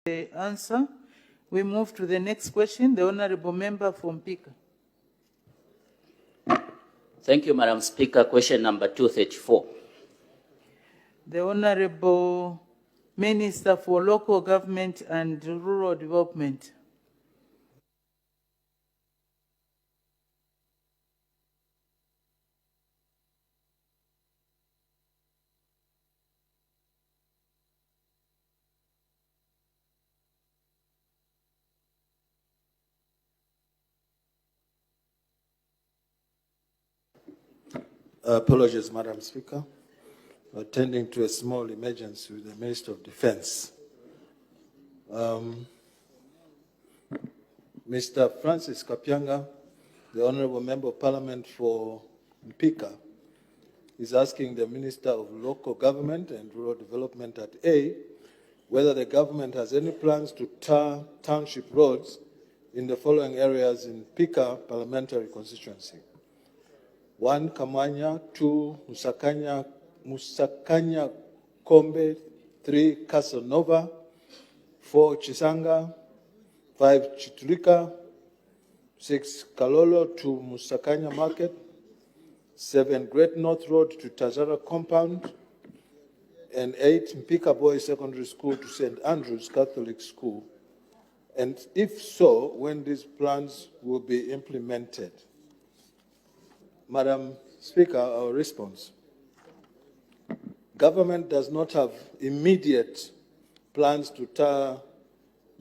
the answer. We move to the next question. The Honorable Member from Pika. Thank you, Madam Speaker. Question number 234. The Honorable Minister for Local Government and Rural Development. Apologies, Madam Speaker. Attending to a small emergency with the Minister of Defense. Mr. Francis Kapyanga, the Honorable Member of Parliament for Mpika, is asking the Minister of Local Government and Rural Development at A, whether the government has any plans to tar township roads in the following areas in Mpika parliamentary constituency. 1, Kamanya, 2, Musakanya Kombe, 3, Casanova, 4, Chisanga, 5, Chitulika, 6, Kalolo to Musakanya Market, 7, Great North Road to Tazara Compound, and 8, Mpika Boys Secondary School to St. Andrew's Catholic School. And if so, when these plans will be implemented? Madam Speaker, our response. Government does not have immediate plans to tar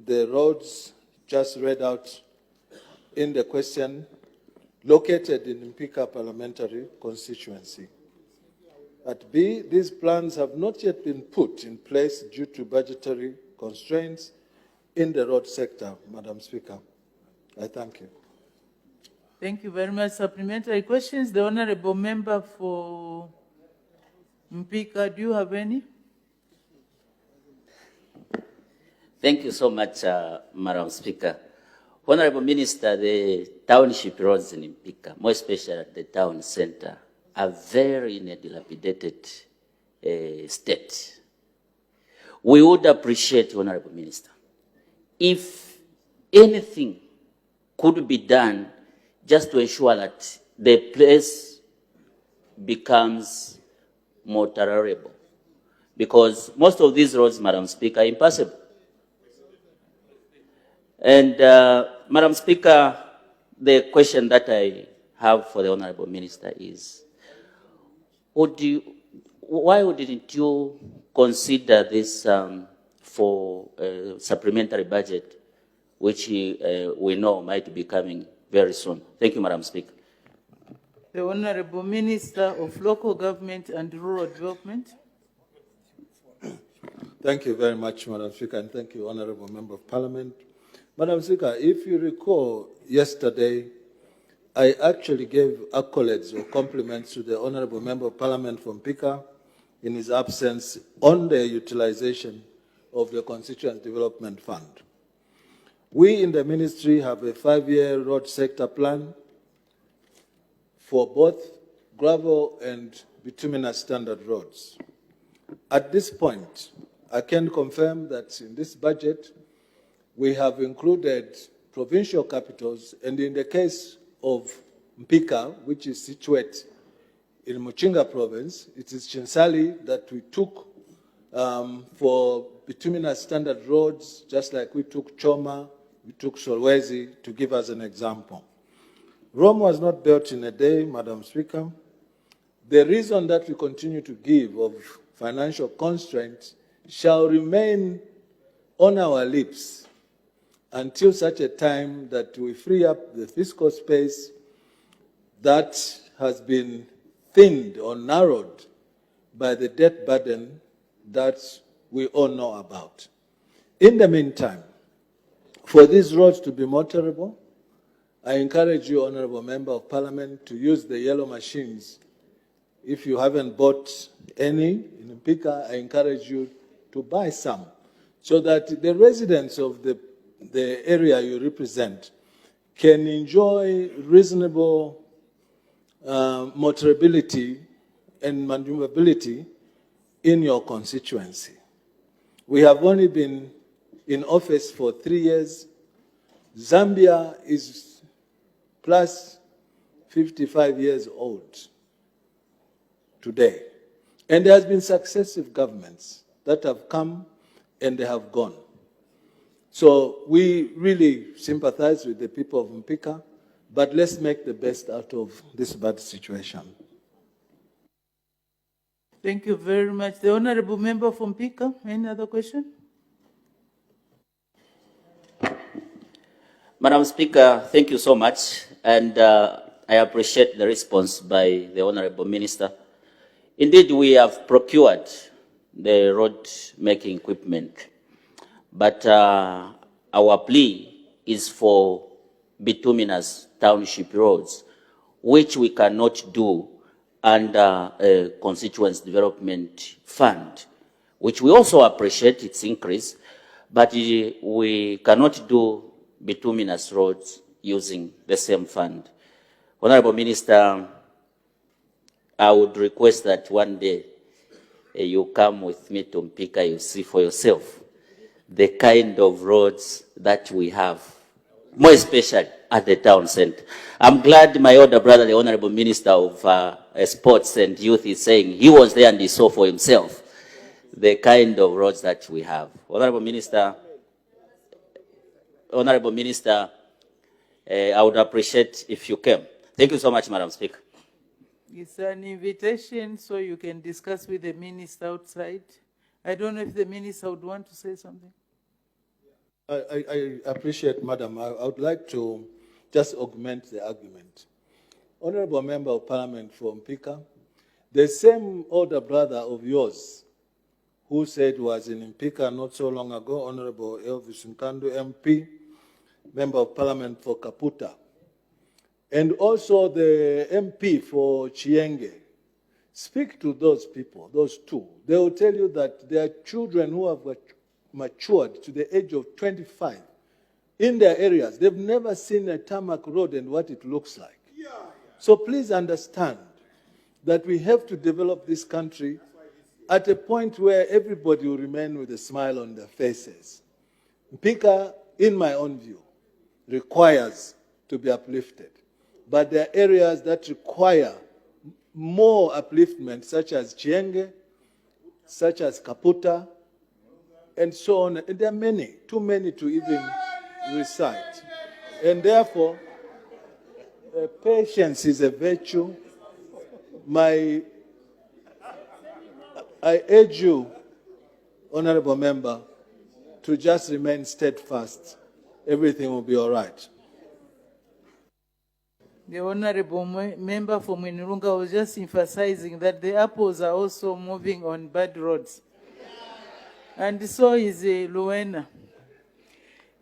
the roads just read out in the question located in Mpika parliamentary constituency. At B, these plans have not yet been put in place due to budgetary constraints in the road sector, Madam Speaker. I thank you. Thank you very much. Supplementary questions. The Honorable Member for Mpika, do you have any? Thank you so much, Madam Speaker. Honorable Minister, the township roads in Mpika, more especially at the town center, are very in a dilapidated state. We would appreciate, Honorable Minister, if anything could be done just to ensure that the place becomes more tolerable. Because most of these roads, Madam Speaker, are impassable. And, Madam Speaker, the question that I have for the Honorable Minister is, why wouldn't you consider this for a supplementary budget, which we know might be coming very soon? Thank you, Madam Speaker. The Honorable Minister of Local Government and Rural Development. Thank you very much, Madam Speaker, and thank you, Honorable Member of Parliament. Madam Speaker, if you recall, yesterday, I actually gave accolades or compliments to the Honorable Member of Parliament from Mpika in his absence on the utilization of the Constituent Development Fund. We in the ministry have a 5-year road sector plan for both gravel and bituminous standard roads. At this point, I can confirm that in this budget, we have included provincial capitals, and in the case of Mpika, which is situated in Muchinga province, it is Chinsali that we took for bituminous standard roads, just like we took Choma, we took Solwezi, to give us an example. Rome was not built in a day, Madam Speaker. The reason that we continue to give of financial constraints shall remain on our lips until such a time that we free up the fiscal space that has been thinned or narrowed by the debt burden that we all know about. In the meantime, for these roads to be more tolerable, I encourage you, Honorable Member of Parliament, to use the yellow machines. If you haven't bought any in Mpika, I encourage you to buy some so that the residents of the area you represent can enjoy reasonable motorability and maneuverability in your constituency. We have only been in office for 3 years. Zambia is plus 55 years old today. And there has been successive governments that have come and they have gone. So we really sympathize with the people of Mpika, but let's make the best out of this bad situation. Thank you very much. The Honorable Member from Mpika, any other question? Madam Speaker, thank you so much, and I appreciate the response by the Honorable Minister. Indeed, we have procured the road-making equipment, but our plea is for bituminous township roads, which we cannot do under a constituency development fund, which we also appreciate its increase, but we cannot do bituminous roads using the same fund. Honorable Minister, I would request that one day you come with me to Mpika, you see for yourself the kind of roads that we have, more especially at the town center. I'm glad my older brother, the Honorable Minister of Sports and Youth, is saying he was there and he saw for himself the kind of roads that we have. Honorable Minister, I would appreciate if you came. Thank you so much, Madam Speaker. It's an invitation so you can discuss with the minister outside. I don't know if the minister would want to say something. I appreciate, Madam. I would like to just augment the argument. Honorable Member of Parliament from Mpika, the same older brother of yours who said was in Mpika not so long ago, Honorable Elvis Nkandu, MP, Member of Parliament for Kaputa, and also the MP for Chienge. Speak to those people, those two. They will tell you that there are children who have matured to the age of 25 in their areas. They've never seen a tarmac road and what it looks like. So please understand that we have to develop this country at a point where everybody will remain with a smile on their faces. Mpika, in my own view, requires to be uplifted. But there are areas that require more upliftment, such as Chienge, such as Kaputa, and so on. And there are many, too many to even recite. And therefore, patience is a virtue. I urge you, Honorable Member, to just remain steadfast. Everything will be all right. The Honorable Member from Mwinilunga was just emphasizing that the apples are also moving on bad roads. And so is Luena.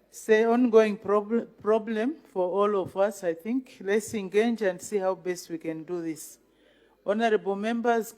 It's an ongoing problem for all of us, I think. Let's engage and see how best we can do this. Honorable members,